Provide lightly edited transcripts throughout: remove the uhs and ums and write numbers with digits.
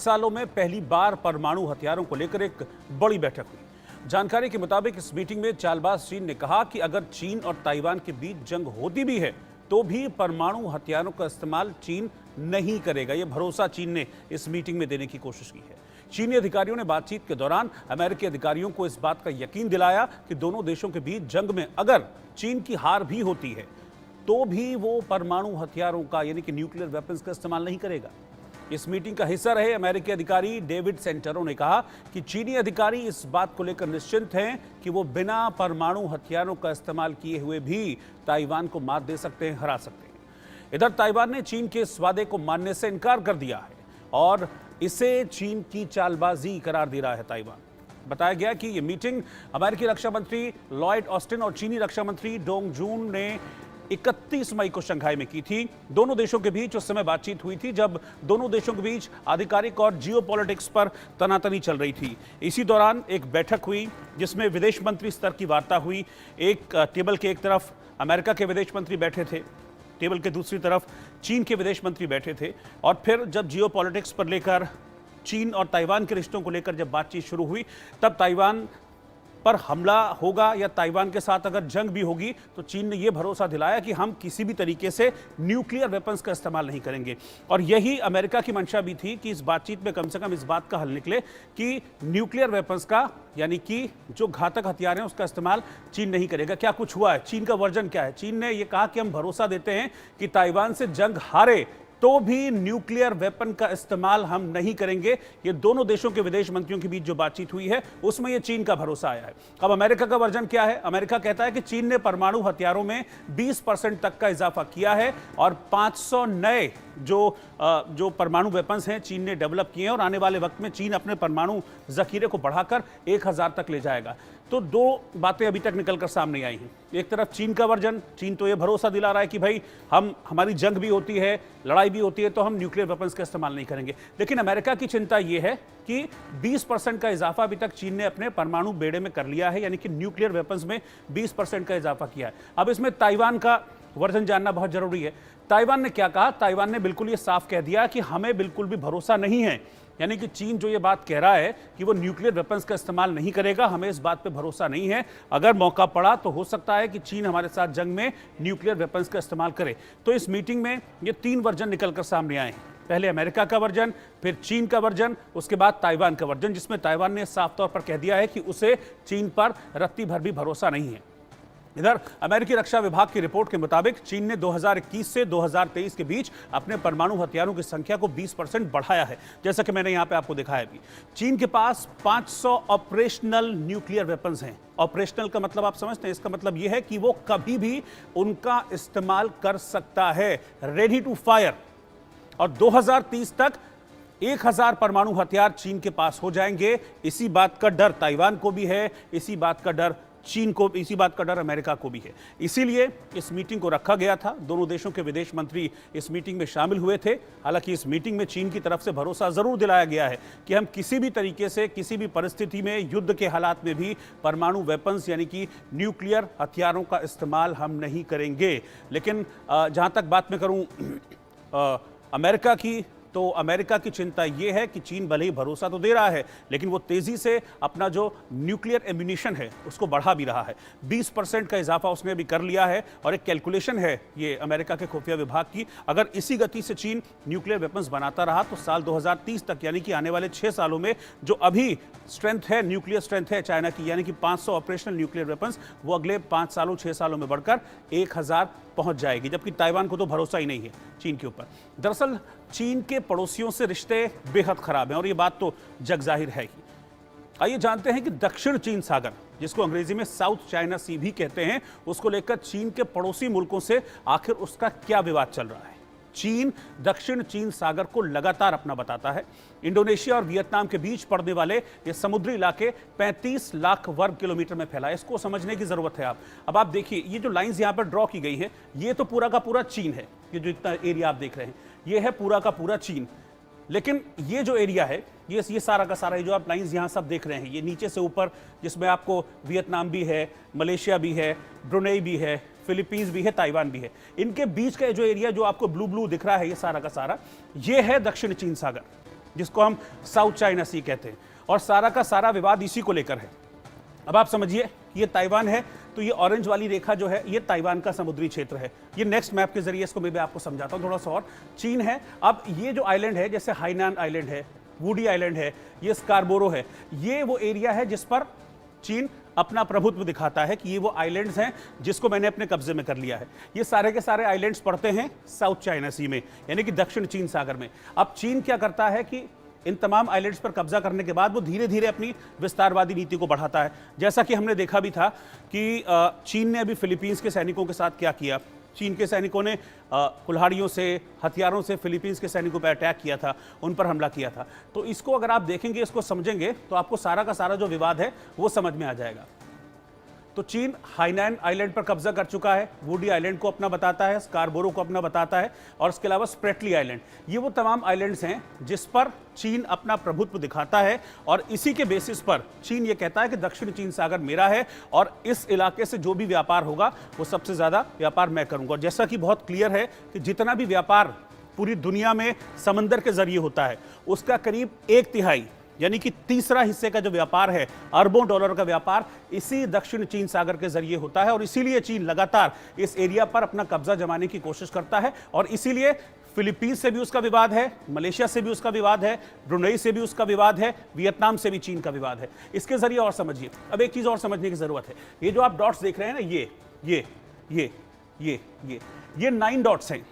सालों में पहली बार परमाणु हथियारों को लेकर एक बड़ी बैठक हुई। जानकारी के मुताबिक इस मीटिंग में चालबाज चीन ने कहा कि अगर चीन और ताइवान के बीच जंग होती भी है तो भी परमाणु हथियारों का इस्तेमाल चीन नहीं करेगा। यह भरोसा चीन ने इस मीटिंग में देने की कोशिश की है। चीनी अधिकारियों ने बातचीत के दौरान अमेरिकी अधिकारियों को इस बात का यकीन दिलाया कि दोनों देशों के बीच जंग में अगर चीन की हार भी होती है तो भी वो परमाणु हथियारों का यानी कि न्यूक्लियर वेपन्स का इस्तेमाल नहीं करेगा। इस मीटिंग का हिस्सा रहे अमेरिकी अधिकारी डेविड सेंटरो ने कहा कि चीनी अधिकारी इस बात को लेकर निश्चिंत हैं कि वो बिना परमाणु हथियारों का इस्तेमाल किए हुए भी ताइवान को मात दे सकते हैं, हरा सकते हैं। इधर ताइवान ने चीन के इस वादे को मानने से इनकार कर दिया है और इसे चीन की चालबाजी करार दे रहा है ताइवान। बताया गया कि यह मीटिंग अमेरिकी रक्षा मंत्री लॉयड ऑस्टिन और चीनी रक्षा मंत्री डोंग जून ने 31 मई को शंघाई में की थी। दोनों देशों के बीच उस समय बातचीत हुई थी जब दोनों देशों के बीच आधिकारिक और जियोपॉलिटिक्स पर तनातनी चल रही थी। इसी दौरान एक बैठक हुई जिसमें विदेश मंत्री स्तर की वार्ता हुई। एक टेबल के एक तरफ अमेरिका के विदेश मंत्री बैठे थे, टेबल के दूसरी तरफ चीन के विदेश मंत्री बैठे थे और फिर जब जियोपॉलिटिक्स पर लेकर चीन और ताइवान के रिश्तों को लेकर जब बातचीत शुरू हुई तब ताइवान पर हमला होगा या ताइवान के साथ अगर जंग भी होगी तो चीन ने यह भरोसा दिलाया कि हम किसी भी तरीके से न्यूक्लियर वेपन्स का इस्तेमाल नहीं करेंगे। और यही अमेरिका की मंशा भी थी कि इस बातचीत में कम से कम इस बात का हल निकले कि न्यूक्लियर वेपन्स का यानी कि जो घातक हथियार हैं उसका इस्तेमाल चीन नहीं करेगा। क्या कुछ हुआ है? चीन का वर्जन क्या है? चीन ने यह कहा कि हम भरोसा देते हैं कि ताइवान से जंग हारे तो भी न्यूक्लियर वेपन का इस्तेमाल हम नहीं करेंगे। ये दोनों देशों के विदेश मंत्रियों के बीच जो बातचीत हुई है उसमें ये चीन का भरोसा आया है। अब अमेरिका का वर्जन क्या है? अमेरिका कहता है कि चीन ने परमाणु हथियारों में 20% तक का इजाफा किया है और 500 नए जो परमाणु वेपन्स हैं चीन ने डेवलप किए हैं और आने वाले वक्त में चीन अपने परमाणु जखीरे को बढ़ाकर 1000 तक ले जाएगा। तो दो बातें अभी तक निकलकर सामने आई हैं। एक तरफ चीन का वर्जन, चीन तो ये भरोसा दिला रहा है कि भाई हमारी जंग भी होती है, लड़ाई भी होती है तो हम न्यूक्लियर वेपन्स का इस्तेमाल नहीं करेंगे। लेकिन अमेरिका की चिंता ये है कि 20% का इजाफा अभी तक चीन ने अपने परमाणु बेड़े में कर लिया है, यानी कि न्यूक्लियर वेपन्स में 20% का इजाफा किया है। अब इसमें ताइवान का वर्जन जानना बहुत जरूरी है। ताइवान ने क्या कहा? ताइवान ने बिल्कुल ये साफ कह दिया कि हमें बिल्कुल भी भरोसा नहीं है, यानी कि चीन जो ये बात कह रहा है कि वो न्यूक्लियर वेपन्स का इस्तेमाल नहीं करेगा, हमें इस बात पे भरोसा नहीं है। अगर मौका पड़ा तो हो सकता है कि चीन हमारे साथ जंग में न्यूक्लियर वेपन्स का इस्तेमाल करे। तो इस मीटिंग में ये 3 वर्जन निकलकर सामने आए हैं। पहले अमेरिका का वर्जन, फिर चीन का वर्जन, उसके बाद ताइवान का वर्जन, जिसमें ताइवान ने साफ तौर पर कह दिया है कि उसे चीन पर रत्ती भर भी भरोसा नहीं है। इधर अमेरिकी रक्षा विभाग की रिपोर्ट के मुताबिक चीन ने 2021 से 2023 के बीच अपने परमाणु हथियारों की संख्या को 20% बढ़ाया है, जैसा कि मैंने यहां पे आपको दिखाया भी। चीन के पास 500 ऑपरेशनल न्यूक्लियर वेपन्स हैं। ऑपरेशनल का मतलब आप समझते हैं? इसका मतलब यह है कि वो कभी भी उनका इस्तेमाल कर सकता है, रेडी टू फायर। और 2030 तक 1000 परमाणु हथियार चीन के पास हो जाएंगे। इसी बात का डर ताइवान को भी है, इसी बात का डर चीन को, इसी बात का डर अमेरिका को भी है। इसीलिए इस मीटिंग को रखा गया था। दोनों देशों के विदेश मंत्री इस मीटिंग में शामिल हुए थे। हालांकि इस मीटिंग में चीन की तरफ से भरोसा जरूर दिलाया गया है कि हम किसी भी तरीके से, किसी भी परिस्थिति में, युद्ध के हालात में भी परमाणु वेपन्स यानी कि न्यूक्लियर हथियारों का इस्तेमाल हम नहीं करेंगे। लेकिन जहां तक बात मैं करूं अमेरिका की, तो अमेरिका की चिंता यह है कि चीन भले ही भरोसा तो दे रहा है लेकिन वो तेजी से अपना जो न्यूक्लियर एम्यूनिशन है उसको बढ़ा भी रहा है। 20% का इजाफा उसने भी कर लिया है और एक कैलकुलेशन है ये अमेरिका के खुफिया विभाग की, अगर इसी गति से चीन न्यूक्लियर वेपन्स बनाता रहा तो साल 2030 तक यानी कि आने वाले 6 सालों में जो अभी स्ट्रेंथ है, न्यूक्लियर स्ट्रेंथ है चाइना की, यानी कि 500 ऑपरेशनल न्यूक्लियर वेपन्स, वो अगले 5 सालों 6 सालों में बढ़कर 1000 पहुंच जाएगी। जबकि ताइवान को तो भरोसा ही नहीं है चीन के ऊपर। दरअसल चीन के पड़ोसियों से रिश्ते बेहद खराब हैं और ये बात तो जग जाहिर है ही। आइए जानते हैं कि दक्षिण चीन सागर, जिसको अंग्रेजी में साउथ चाइना सी भी कहते हैं, उसको लेकर चीन के पड़ोसी मुल्कों से आखिर उसका क्या विवाद चल रहा है। चीन दक्षिण चीन सागर को लगातार अपना बताता है। इंडोनेशिया और वियतनाम के बीच पड़ने वाले ये समुद्री इलाके 35 लाख वर्ग किलोमीटर में फैला है। इसको समझने की जरूरत है। अब आप देखिए, ये जो लाइंस यहाँ पर ड्रॉ की गई है, ये तो पूरा का पूरा चीन है। ये जो इतना एरिया आप देख रहे हैं, ये है पूरा का पूरा चीन। लेकिन ये जो एरिया है, ये सारा का सारा, ये जो आप लाइंस यहाँ सब देख रहे हैं, ये नीचे से ऊपर, जिसमें आपको वियतनाम भी है, मलेशिया भी है, ब्रुनेई भी है, फिलीपींस भी है, ताइवान भी है, इनके बीच का जो एरिया जो आपको ब्लू ब्लू दिख रहा है, ये सारा का सारा, ये है दक्षिण चीन सागर। जिसको हम साउथ चाइना सी कहते हैं, और सारा का सारा विवाद इसी को लेकर है। अब आप समझिए, ये ताइवान है, तो ये ऑरेंज वाली रेखा जो है ये ताइवान का समुद्री क्षेत्र है। ये नेक्स्ट मैप के जरिए इसको मैं भी आपको समझाता हूँ थोड़ा सा और। चीन है, अब ये जो आइलैंड है, जैसे हाइनान आइलैंड है, वुडी आइलैंड है, ये स्कारबोरो है, ये वो एरिया है जिस पर चीन अपना प्रभुत्व दिखाता है कि ये वो आइलैंड्स हैं जिसको मैंने अपने कब्जे में कर लिया है। ये सारे के सारे आइलैंड्स पड़ते हैं साउथ चाइना सी में, यानी कि दक्षिण चीन सागर में। अब चीन क्या करता है कि इन तमाम आइलैंड्स पर कब्जा करने के बाद वो धीरे धीरे अपनी विस्तारवादी नीति को बढ़ाता है। जैसा कि हमने देखा भी था कि चीन ने अभी फिलीपींस के सैनिकों के साथ क्या किया। चीन के सैनिकों ने कुल्हाड़ियों से, हथियारों से फिलीपींस के सैनिकों पर अटैक किया था, उन पर हमला किया था। तो इसको अगर आप देखेंगे, इसको समझेंगे, तो आपको सारा का सारा जो विवाद है वो समझ में आ जाएगा। तो चीन हाइनान आइलैंड पर कब्जा कर चुका है, वुडी आइलैंड को अपना बताता है, स्कारबोरो को अपना बताता है, और इसके अलावा स्प्रेटली आइलैंड। ये वो तमाम आइलैंड्स हैं जिस पर चीन अपना प्रभुत्व दिखाता है, और इसी के बेसिस पर चीन ये कहता है कि दक्षिण चीन सागर मेरा है और इस इलाके से जो भी व्यापार होगा वो सबसे ज्यादा व्यापार मैं करूंगा। और जैसा कि बहुत क्लियर है कि जितना भी व्यापार पूरी दुनिया में समंदर के जरिए होता है, उसका करीब 1/3 यानी कि तीसरा हिस्से का जो व्यापार है, अरबों डॉलर का व्यापार, इसी दक्षिण चीन सागर के जरिए होता है। और इसीलिए चीन लगातार इस एरिया पर अपना कब्जा जमाने की कोशिश करता है, और इसीलिए फिलीपींस से भी उसका विवाद है, मलेशिया से भी उसका विवाद है, ब्रुनेई से भी उसका विवाद है, वियतनाम से भी चीन का विवाद है। इसके जरिए और समझिए, अब एक चीज और समझने की जरूरत है। ये जो आप डॉट्स देख रहे हैं ना, ये 9 डॉट्स हैं।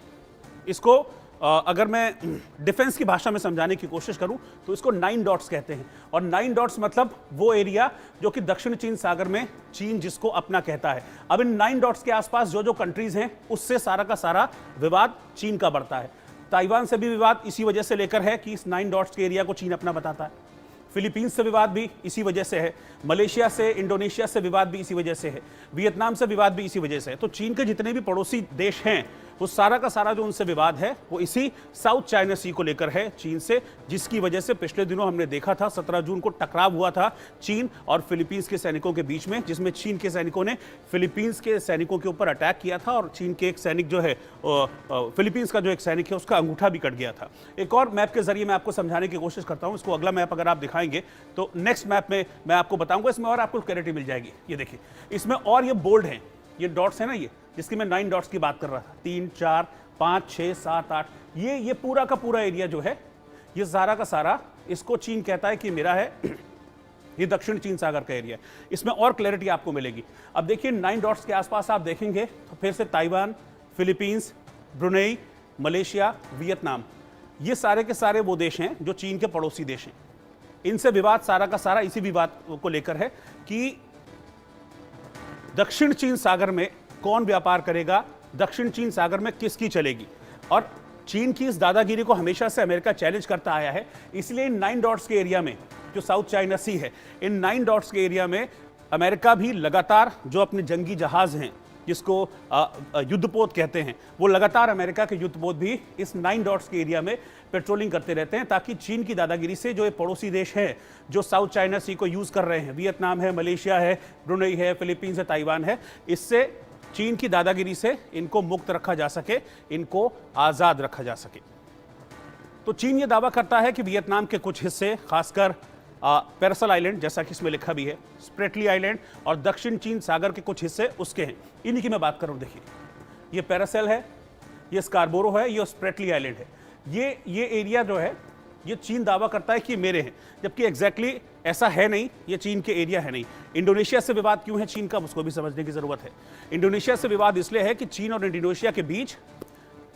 इसको अगर मैं डिफेंस की भाषा में समझाने की कोशिश करूं तो इसको 9 डॉट्स कहते हैं। और 9 डॉट्स मतलब वो एरिया जो कि दक्षिण चीन सागर में चीन जिसको अपना कहता है। अब इन 9 डॉट्स के आसपास जो जो कंट्रीज हैं, उससे सारा का सारा विवाद चीन का बढ़ता है। ताइवान से भी विवाद इसी वजह से लेकर है कि इस 9 डॉट्स के एरिया को चीन अपना बताता है। फिलीपींस से विवाद भी इसी वजह से है, मलेशिया से, इंडोनेशिया से विवाद भी इसी वजह से है, वियतनाम से विवाद भी इसी वजह से है। तो चीन के जितने भी पड़ोसी देश हैं, वो सारा का सारा जो उनसे विवाद है वो इसी साउथ चाइना सी को लेकर है चीन से, जिसकी वजह से पिछले दिनों हमने देखा था 17 जून को टकराव हुआ था चीन और फिलीपींस के सैनिकों के बीच में, जिसमें चीन के सैनिकों ने फिलीपींस के सैनिकों के ऊपर अटैक किया था और चीन के एक सैनिक जो है, फिलीपींस का जो एक सैनिक है, उसका अंगूठा भी कट गया था। एक और मैप के जरिए मैं आपको समझाने की कोशिश करता हूँ। इसको अगला मैप अगर आप दिखाएंगे तो नेक्स्ट मैप में मैं आपको बताऊंगा, इसमें और आपको क्लैरिटी मिल जाएगी। ये देखिए, इसमें और ये बोल्ड हैं, ये डॉट्स है ना, ये जिसकी मैं 9 डॉट्स की बात कर रहा था, 3, 4, 5, 6, 7, 8, ये पूरा का पूरा एरिया जो है, ये सारा का सारा इसको चीन कहता है कि मेरा है। ये दक्षिण चीन सागर का एरिया है। इसमें और क्लैरिटी आपको मिलेगी। अब देखिए 9 डॉट्स के आसपास आप देखेंगे तो फिर से Taiwan, Philippines, Brunei, Malaysia, Vietnam, ये सारे के सारे वो देश हैं जो चीन के पड़ोसी देश हैं। इनसे विवाद सारा का सारा इसी विवाद को लेकर है कि दक्षिण चीन सागर में कौन व्यापार करेगा, दक्षिण चीन सागर में किसकी चलेगी। और चीन की इस दादागिरी को हमेशा से अमेरिका चैलेंज करता आया है। इसलिए इन 9 डॉट्स के एरिया में, जो साउथ चाइना सी है, इन 9 डॉट्स के एरिया में अमेरिका भी लगातार जो अपने जंगी जहाज हैं, जिसको युद्धपोत कहते हैं, वो लगातार अमेरिका के युद्धपोत भी इस 9 डॉट्स के एरिया में पेट्रोलिंग करते रहते हैं, ताकि चीन की दादागिरी से जो ये पड़ोसी देश हैं जो साउथ चाइना सी को यूज कर रहे हैं, वियतनाम है, मलेशिया है, ब्रुनेई है, फिलीपींस है, ताइवान है, इससे चीन की दादागिरी से इनको मुक्त रखा जा सके, इनको आजाद रखा जा सके। तो चीन ये दावा करता है कि वियतनाम के कुछ हिस्से, खासकर पैरासल आइलैंड, जैसा कि इसमें लिखा भी है, स्प्रेटली आइलैंड और दक्षिण चीन सागर के कुछ हिस्से उसके हैं। इन्हीं की मैं बात कर रहा हूं। देखिए, ये पैरासल है, ये स्कारबोरो है, ये स्प्रेटली आइलैंड है। ये एरिया जो है, ये चीन दावा करता है कि मेरे हैं, जबकि एग्जैक्टली ऐसा है नहीं, ये चीन के एरिया है नहीं। इंडोनेशिया से विवाद क्यों है चीन का, उसको भी समझने की जरूरत है। इंडोनेशिया से विवाद इसलिए है कि चीन और इंडोनेशिया के बीच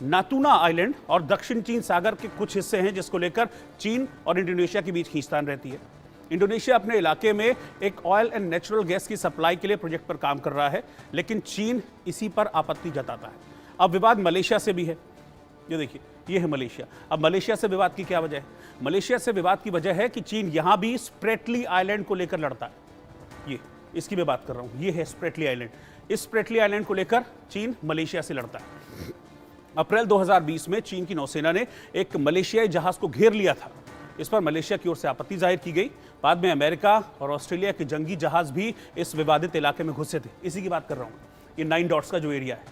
नातूना आइलैंड और दक्षिण चीन सागर के कुछ हिस्से हैं, जिसको लेकर चीन और इंडोनेशिया के बीच खींचतान रहती है। इंडोनेशिया अपने इलाके में एक ऑयल एंड नेचुरल गैस की सप्लाई के लिए प्रोजेक्ट पर काम कर रहा है, लेकिन चीन इसी पर आपत्ति जताता है। अब विवाद मलेशिया से भी है। ये देखिए, ये है मलेशिया। अब मलेशिया से विवाद की क्या वजह है? मलेशिया से विवाद की वजह है कि चीन यहां भी स्प्रेटली आइलैंड को लेकर लड़ता है। ये इसकी मैं बात कर रहा हूं, ये है स्प्रेटली आइलैंड। इस स्प्रेटली आइलैंड को लेकर चीन मलेशिया से लड़ता है। अप्रैल 2020 में चीन की नौसेना ने एक मलेशियाई जहाज को घेर लिया था। इस पर मलेशिया की ओर से आपत्ति जाहिर की गई। बाद में अमेरिका और ऑस्ट्रेलिया के जंगी जहाज भी इस विवादित इलाके में घुसे थे। इसी की बात कर रहा हूं। ये 9 डॉट्स का जो एरिया है,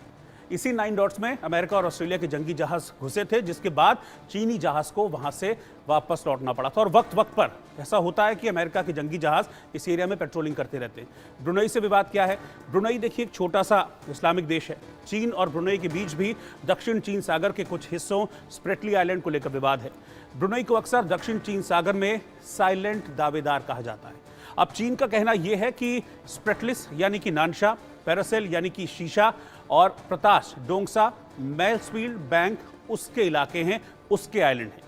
इसी 9 डॉट्स में अमेरिका और ऑस्ट्रेलिया के जंगी जहाज घुसे थे, जिसके बाद चीनी जहाज को वहां से वापस लौटना पड़ा था। और वक्त वक्त पर ऐसा होता है कि अमेरिका के जंगी जहाज इस एरिया में पेट्रोलिंग करते रहते हैं। ब्रुनई से विवाद क्या है? ब्रुनई देखिए एक छोटा सा इस्लामिक देश है। चीन और ब्रुनई के बीच भी दक्षिण चीन सागर के कुछ हिस्सों स्प्रेटली आइलैंड को लेकर विवाद है। ब्रुनई को अक्सर दक्षिण चीन सागर में साइलेंट दावेदार कहा जाता है। अब चीन का कहना यह है कि स्प्रेटलिस यानी कि नानशा, पैरासेल यानी कि शीशा और प्रताश डोंगसा, मैल्सफील्ड बैंक उसके इलाके हैं, उसके आइलैंड हैं।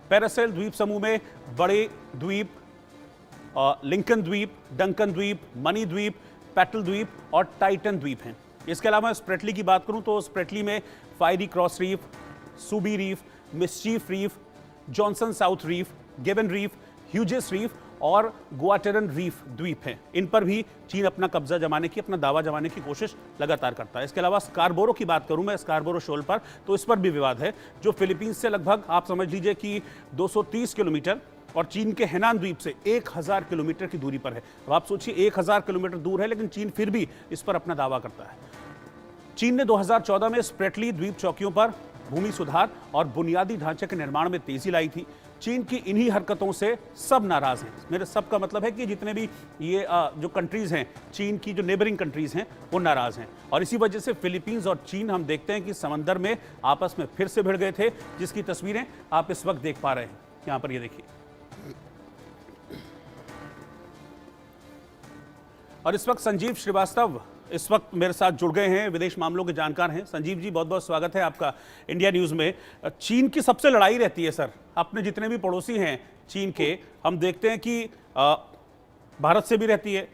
पैरासेल द्वीप समूह में बड़े द्वीप, लिंकन द्वीप, डंकन द्वीप, मनी द्वीप, पैटल द्वीप और टाइटन द्वीप हैं। इसके अलावा स्प्रेटली की बात करूं तो स्प्रेटली में Fiery Cross Reef, Subi Reef, Mischief Reef, Johnson South Reef, Gaven Reef, Hughes Reef और गुआटेरन रीफ द्वीप हैं। इन पर भी चीन अपना कब्जा जमाने की, अपना दावा जमाने की कोशिश लगातार करता है। इसके अलावा स्कारबोरो की बात करूं मैं, स्कारबोरो शोल पर, तो इस पर भी विवाद है, जो फिलीपींस से लगभग आप समझ लीजिए कि 230 किलोमीटर और चीन के हेनान द्वीप से 1000 किलोमीटर की दूरी पर है। अब आप सोचिए 1000 किलोमीटर दूर है, लेकिन चीन फिर भी इस पर अपना दावा करता है। चीन ने 2014 में स्प्रेटली द्वीप चौकियों पर भूमि सुधार और बुनियादी ढांचे के निर्माण में तेजी लाई थी। चीन की इन्हीं हरकतों से सब नाराज हैं। मेरे सब का मतलब है कि जितने भी ये जो कंट्रीज हैं, चीन की जो नेबरिंग कंट्रीज हैं, वो नाराज हैं। और इसी वजह से फिलीपींस और चीन हम देखते हैं कि समंदर में आपस में फिर से भिड़ गए थे, जिसकी तस्वीरें आप इस वक्त देख पा रहे हैं। यहां पर ये देखिए। और इस वक्त संजीव श्रीवास्तव इस वक्त मेरे साथ जुड़ गए हैं, विदेश मामलों के जानकार हैं। संजीव जी, बहुत बहुत स्वागत है आपका इंडिया न्यूज़ में। चीन की सबसे लड़ाई रहती है सर, अपने जितने भी पड़ोसी हैं चीन के, हम देखते हैं कि भारत से भी रहती है,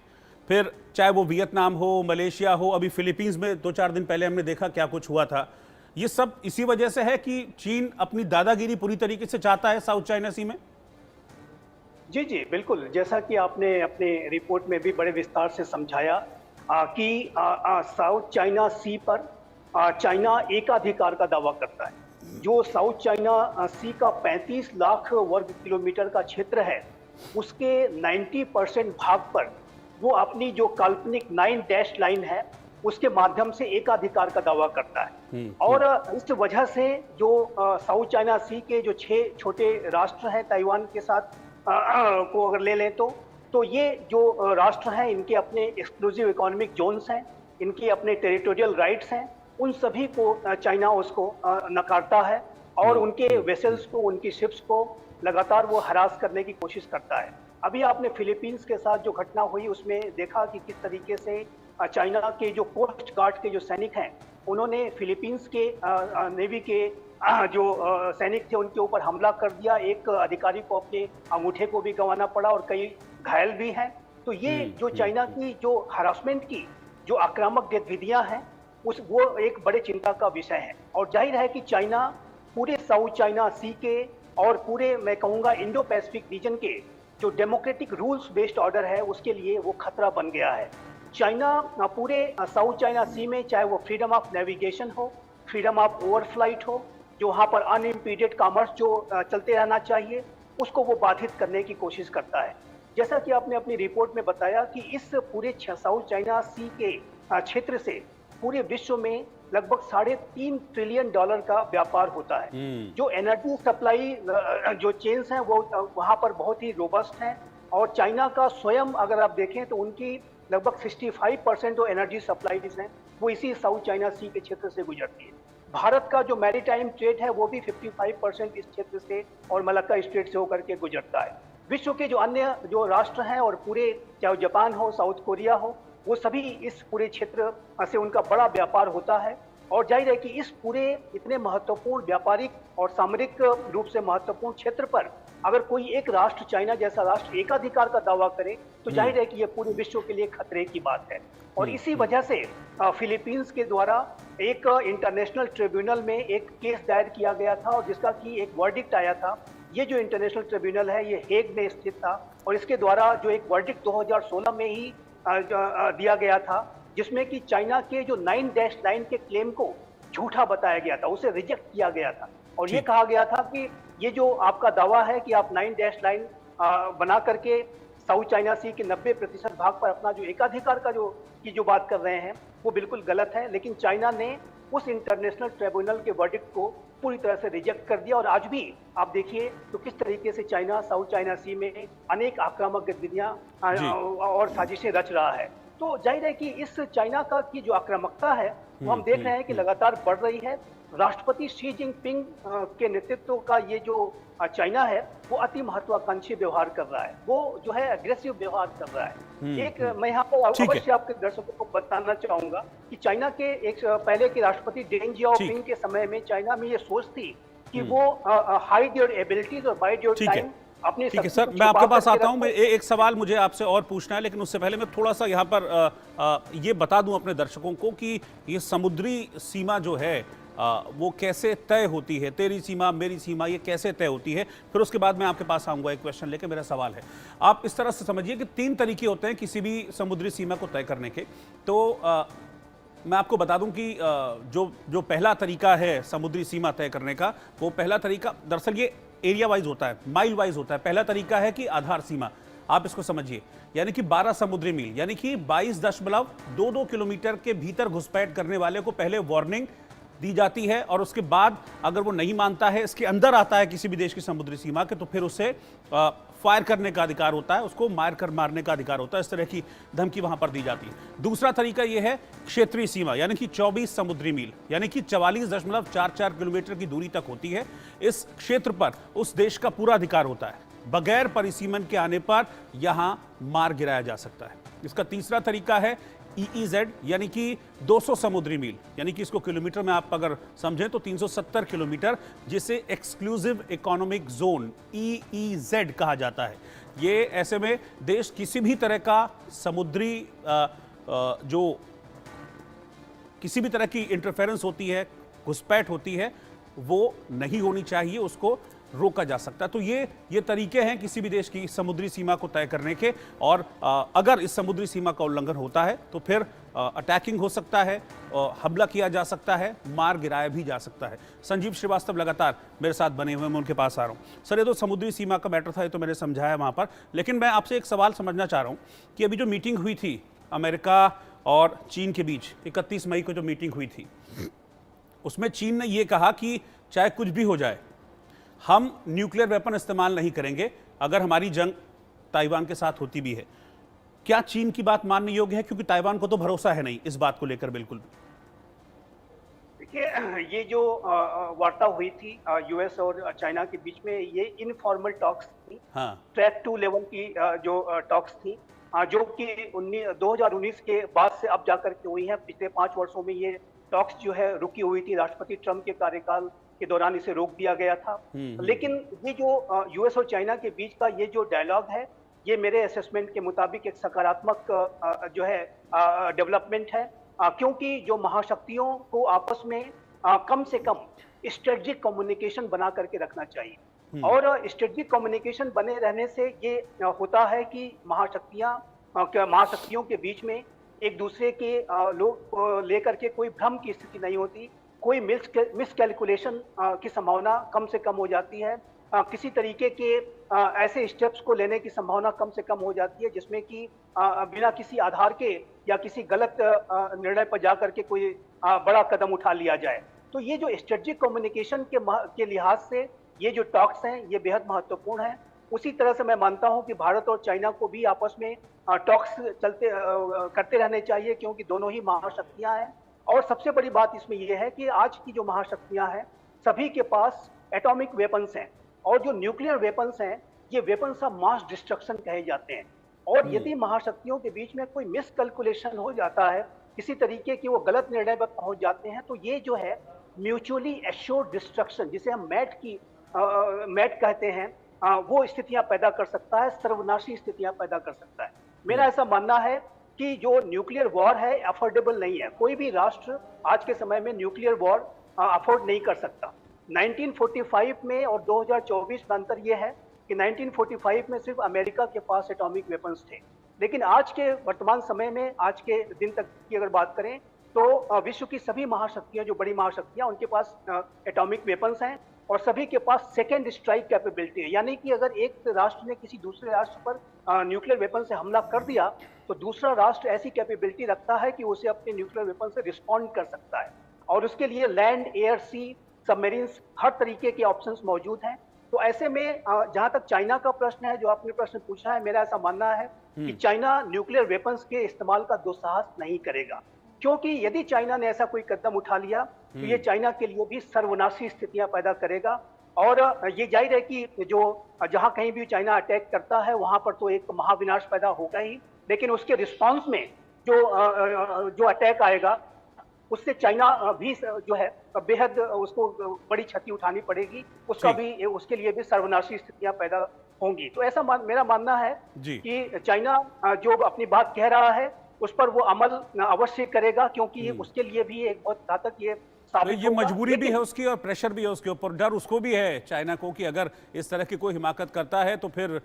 फिर चाहे वो वियतनाम हो, मलेशिया हो, अभी फिलीपींस में 2-4 दिन पहले हमने देखा क्या कुछ हुआ था। ये सब इसी वजह से है कि चीन अपनी दादागिरी पूरी तरीके से चाहता है साउथ चाइना सी में। जी जी बिल्कुल, जैसा कि आपने अपने रिपोर्ट में भी बड़े विस्तार से समझाया कि साउथ चाइना सी पर चाइना एकाधिकार का दावा करता है। जो साउथ चाइना सी का 35 लाख वर्ग किलोमीटर का क्षेत्र है, उसके 90% भाग पर वो अपनी जो काल्पनिक 9 डैश लाइन है, उसके माध्यम से एकाधिकार का दावा करता है। और इस वजह से जो साउथ चाइना सी के जो 6 छोटे राष्ट्र हैं, ताइवान के साथ को अगर ले लें तो ये जो राष्ट्र हैं, इनके अपने एक्सक्लूसिव इकोनॉमिक जोन्स हैं, इनके अपने टेरिटोरियल राइट्स हैं, उन सभी को चाइना उसको नकारता है और उनके वेसल्स को, उनकी शिप्स को लगातार वो हरास करने की कोशिश करता है। अभी आपने फिलीपींस के साथ जो घटना हुई उसमें देखा कि किस तरीके से चाइना के जो कोस्ट गार्ड के जो सैनिक हैं, उन्होंने फिलीपींस के नेवी के जो सैनिक थे उनके ऊपर हमला कर दिया। एक अधिकारी को अपने अंगूठे को भी गंवाना पड़ा और कई घायल भी हैं। तो ये जो चाइना की जो हरासमेंट की जो आक्रामक गतिविधियां हैं, वो एक बड़े चिंता का विषय है। और जाहिर है कि चाइना पूरे साउथ चाइना सी के और पूरे, मैं कहूँगा, इंडो पैसिफिक रीजन के जो डेमोक्रेटिक रूल्स बेस्ड ऑर्डर है, उसके लिए वो खतरा बन गया है। चाइना पूरे साउथ चाइना सी में, चाहे वो फ्रीडम ऑफ नेविगेशन हो, फ्रीडम ऑफ ओवरफ्लाइट हो, जो वहाँ पर अनइम्पीडेड कॉमर्स जो चलते रहना चाहिए, उसको वो बाधित करने की कोशिश करता है। जैसा कि आपने अपनी रिपोर्ट में बताया कि इस पूरे साउथ चाइना सी के क्षेत्र से पूरे विश्व में लगभग $3.5 ट्रिलियन का व्यापार होता है। जो एनर्जी सप्लाई जो चेन्स हैं वो वहाँ पर बहुत ही रोबस्ट हैं। और चाइना का स्वयं अगर आप देखें तो उनकी लगभग 65% जो एनर्जी सप्लाईज हैं वो इसी साउथ चाइना सी के क्षेत्र से गुजरती है। भारत का जो मैरीटाइम ट्रेड है वो भी 55% इस क्षेत्र से और मलक्का स्ट्रेट से होकर के गुजरता है। विश्व के जो अन्य जो राष्ट्र हैं और पूरे, चाहे जापान हो, साउथ कोरिया हो, वो सभी इस पूरे क्षेत्र से उनका बड़ा व्यापार होता है। और जाहिर है कि इस पूरे इतने महत्वपूर्ण व्यापारिक और सामरिक रूप से महत्वपूर्ण क्षेत्र पर अगर कोई एक राष्ट्र, चाइना जैसा राष्ट्र, एकाधिकार का दावा करे तो जाहिर है कि ये पूरे विश्व के लिए खतरे की बात है। और इसी वजह से फिलीपींस के द्वारा एक इंटरनेशनल ट्रिब्यूनल में एक केस दायर किया गया था और जिसका कि एक वर्डिक्ट आया था। ये जो इंटरनेशनल ट्रिब्यूनल है ये हेग में स्थित था और इसके द्वारा जो एक वर्डिक्ट 2016 में ही दिया गया था, जिसमें कि चाइना के जो 9 डैश लाइन के क्लेम को झूठा बताया गया था, उसे रिजेक्ट किया गया था। और ये कहा गया था कि ये जो आपका दावा है कि आप 9 डैश लाइन बना करके साउथ चाइना सी के 90% भाग पर अपना जो एकाधिकार का जो बात कर रहे हैं वो बिल्कुल गलत है। लेकिन चाइना ने उस इंटरनेशनल ट्रिब्यूनल के वर्डिक्ट को पूरी तरह से रिजेक्ट कर दिया। और आज भी आप देखिए तो किस तरीके से चाइना साउथ चाइना सी में अनेक आक्रामक गतिविधियां जी। और साजिशें रच रहा है। तो जाहिर है कि इस चाइना का की जो आक्रामकता है वो हम देख रहे हैं कि लगातार बढ़ रही है। राष्ट्रपति शी जिनपिंग के नेतृत्व का ये जो चाइना है वो अति महत्वाकांक्षी व्यवहार कर रहा है, वो जो है अग्रेसिव व्यवहार कर रहा है। एक मैं यहाँ पर ठीक है। अवश्य आपके दर्शकों को बताना चाहूंगा कि चाइना के एक पहले के राष्ट्रपति डेंग जियाओपिंग के समय में चाइना में ये सोच थी कि वो हाइड योर एबिलिटीज और बाइड योर ठीक है। टाइम अपनी ठीक है शक्ति सर, को मैं आपके छुपा पास करके आता हूं। रखो। मैं एक सवाल मुझे आपसे और पूछना है, लेकिन उससे पहले मैं थोड़ा सा यहाँ पर ये बता दूं अपने दर्शकों को कि ये समुद्री सीमा जो है वो कैसे तय होती है। तेरी सीमा मेरी सीमा ये कैसे तय होती है, फिर उसके बाद मैं आपके पास आऊंगा एक क्वेश्चन लेके। मेरा सवाल है, आप इस तरह से समझिए कि 3 तरीके होते हैं किसी भी समुद्री सीमा को तय करने के। तो मैं आपको बता दूं कि जो पहला तरीका है समुद्री सीमा तय करने का, वो पहला तरीका दरअसल ये एरिया वाइज होता है, माइल वाइज होता है। पहला तरीका है कि आधार सीमा, आप इसको समझिए, यानी कि 12 समुद्री मील, यानी कि 22.22 किलोमीटर के भीतर घुसपैठ करने वाले को पहले वार्निंग दी जाती है, और उसके बाद अगर वो नहीं मानता है, इसके अंदर आता है किसी भी देश की समुद्री सीमा के, तो फिर उसे फायर करने का अधिकार होता है, उसको मार कर मारने का अधिकार होता है। इस तरह की धमकी वहां पर दी जाती है। दूसरा तरीका यह है क्षेत्रीय सीमा, यानी कि 24 समुद्री मील, यानी कि 44.44 किलोमीटर की दूरी तक होती है। इस क्षेत्र पर उस देश का पूरा अधिकार होता है, बगैर परिसीमन के आने पर यहां मार गिराया जा सकता है। इसका तीसरा तरीका है EEZ, यानी कि 200 समुद्री मील, यानी कि इसको किलोमीटर में आप अगर समझें तो 370 किलोमीटर, जिसे एक्सक्लूसिव इकोनॉमिक जोन EEZ कहा जाता है। ये ऐसे में देश किसी भी तरह का समुद्री जो किसी भी तरह की इंटरफेरेंस होती है, घुसपैठ होती है, वो नहीं होनी चाहिए, उसको रोका जा सकता है। तो ये तरीके हैं किसी भी देश की समुद्री सीमा को तय करने के, और अगर इस समुद्री सीमा का उल्लंघन होता है तो फिर अटैकिंग हो सकता है, हमला किया जा सकता है, मार गिराया भी जा सकता है। संजीव श्रीवास्तव लगातार मेरे साथ बने हुए, मैं उनके पास आ रहा हूँ। सर, ये तो समुद्री सीमा का मैटर था, ये तो मैंने समझाया वहाँ पर, लेकिन मैं आपसे एक सवाल समझना चाह रहा हूँ कि अभी जो मीटिंग हुई थी अमेरिका और चीन के बीच, 31 मई को जो मीटिंग हुई थी, उसमें चीन ने ये कहा कि चाहे कुछ भी हो जाए, हम न्यूक्लियर वेपन इस्तेमाल नहीं करेंगे अगर हमारी जंग ताइवान के साथ होती भी है। क्या चीन की बात मानने योग्य है? क्योंकि ताइवान को तो भरोसा है नहीं इस बात को लेकर बिल्कुल भी। देखिए, ये जो वार्ता हुई थी यूएस और चाइना के बीच में, ये इनफॉर्मल टॉक्स थी। हाँ। ट्रैक 2 लेवल की जो टॉक्स थी, जो कि 2019 के बाद से अब जाकर के हुई है। पिछले 5 वर्षों में ये टॉक्स जो है रुकी हुई थी। राष्ट्रपति ट्रंप के कार्यकाल के दौरान इसे रोक दिया गया था। लेकिन ये जो यूएस और चाइना के बीच का ये जो डायलॉग है, ये मेरे असेसमेंट के मुताबिक एक सकारात्मक जो है डेवलपमेंट है, क्योंकि जो महाशक्तियों को आपस में कम से कम स्ट्रेटजिक कम्युनिकेशन बना करके रखना चाहिए। और स्ट्रेटजिक कम्युनिकेशन बने रहने से ये होता है कि महाशक्तियों के बीच में एक दूसरे के लोग लेकर के कोई भ्रम की स्थिति नहीं होती, कोई मिसकैलकुलेशन की संभावना कम से कम हो जाती है, किसी तरीके के ऐसे स्टेप्स को लेने की संभावना कम से कम हो जाती है जिसमें कि बिना किसी आधार के या किसी गलत निर्णय पर जाकर के कोई बड़ा कदम उठा लिया जाए। तो ये जो स्ट्रेटजिक कम्युनिकेशन के लिहाज से ये जो टॉक्स हैं, ये बेहद महत्वपूर्ण है। उसी तरह से मैं मानता हूं कि भारत और चाइना को भी आपस में टॉक्स करते रहने चाहिए, क्योंकि दोनों ही महाशक्तियां हैं। और सबसे बड़ी बात इसमें यह है कि आज की जो महाशक्तियां हैं, सभी के पास एटॉमिक वेपन्स हैं, और जो न्यूक्लियर वेपन्स हैं, ये वेपन्स ऑफ मास डिस्ट्रक्शन कहे जाते हैं। और यदि महाशक्तियों के बीच में कोई मिसकैलकुलेशन हो जाता है, किसी तरीके की वो गलत निर्णय पर पहुंच जाते हैं, तो ये जो है म्यूचुअली एश्योर्ड डिस्ट्रक्शन, जिसे हम मैट कहते हैं, वो स्थितियां पैदा कर सकता है, सर्वनाशी स्थितियां पैदा कर सकता है। मेरा ऐसा मानना है कि जो न्यूक्लियर वॉर है अफोर्डेबल नहीं है। कोई भी राष्ट्र आज के समय में न्यूक्लियर वॉर अफोर्ड नहीं कर सकता। 1945 में और 2024 में अंतर यह है कि 1945 में सिर्फ अमेरिका के पास एटॉमिक वेपन्स थे, लेकिन आज के वर्तमान समय में, आज के दिन तक की अगर बात करें, तो विश्व की सभी महाशक्तियां, जो बड़ी महाशक्तियां, उनके पास एटॉमिक वेपन्स हैं, और सभी के पास सेकेंड स्ट्राइक कैपेबिलिटी है। यानी कि अगर एक राष्ट्र ने किसी दूसरे राष्ट्र पर न्यूक्लियर वेपन से हमला कर दिया, तो दूसरा राष्ट्र ऐसी कैपेबिलिटी रखता है कि उसे अपने न्यूक्लियर वेपन से रिस्पॉन्ड कर सकता है। और उसके लिए लैंड, एयर, सी, सबमरीन्स हर तरीके के ऑप्शंस मौजूद हैं। तो ऐसे में जहां तक चाइना का प्रश्न है, जो आपने प्रश्न पूछा है, मेरा ऐसा मानना है कि चाइना न्यूक्लियर वेपन्स के इस्तेमाल का दुस्साहस नहीं करेगा, क्योंकि यदि चाइना ने ऐसा कोई कदम उठा लिया तो ये चाइना के लिए भी सर्वनाशी स्थितियां पैदा करेगा। और ये जाहिर है कि जो जहां कहीं भी चाइना अटैक करता है वहां पर तो एक महाविनाश पैदा होगा ही, लेकिन उसके रिस्पांस में जो अटैक आएगा उससे चाइना भी जो है बेहद उसको बड़ी क्षति उठानी पड़ेगी, उसका ठीक। भी उसके लिए भी सर्वनाशी स्थितियां पैदा होंगी। तो ऐसा मेरा मानना है जी। कि चाइना जो अपनी बात कह रहा है उस पर वो अमल अवश्य करेगा, क्योंकि उसके लिए भी एक बहुत घातक ये तो साबित ये होगा। मजबूरी भी लेकिन है उसकी और प्रेशर भी है उसके ऊपर, डर उसको भी है चाइना को कि अगर इस तरह की कोई हिमाकत करता है तो फिर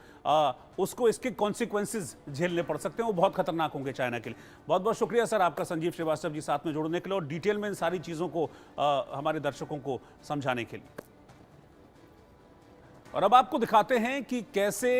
उसको इसके कॉन्सिक्वेंसेस झेलने पड़ सकते हैं, वो बहुत खतरनाक होंगे चाइना के लिए। बहुत बहुत शुक्रिया सर आपका, संजीव श्रीवास्तव जी, साथ में जुड़ने के लिए और डिटेल में इन सारी चीज़ों को हमारे दर्शकों को समझाने के लिए। और अब आपको दिखाते हैं कि कैसे